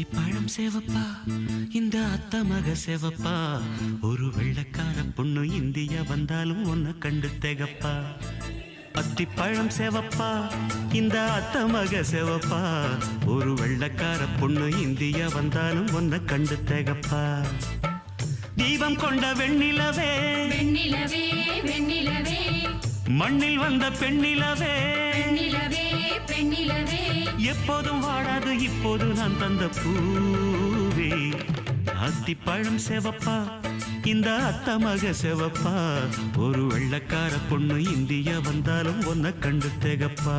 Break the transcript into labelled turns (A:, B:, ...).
A: அத்திப்பழம் சேவப்பா இந்த அத்த மக சேவப்பா ஒரு வெள்ளக்கார பொண்ணு இந்தியா வந்தாலும் உன்னை கண்டு திகப்பா அத்திப்பழம் சேவப்பா இந்த அத்த மக சேவப்பா ஒரு வெள்ளக்கார பொண்ணு இந்தியா வந்தாலும் உன்னை கண்டு திகப்பா தீபம் கொண்ட வெண்ணிலவே
B: வெண்ணிலவே வெண்ணிலவே
A: மண்ணில் வந்த பெண்ணிலவே
B: பெண்ணிலவே பெண்ணிலவே
A: எப்போதும் வாடாது இப்போது நான் தந்த பூவே அத்திப்பழம் சேவப்பா இந்த அத்த மக சேவப்பா ஒரு வெள்ளக்கார பொண்ணு இந்தியா வந்தாலும் உன்னை கண்டு திகப்பா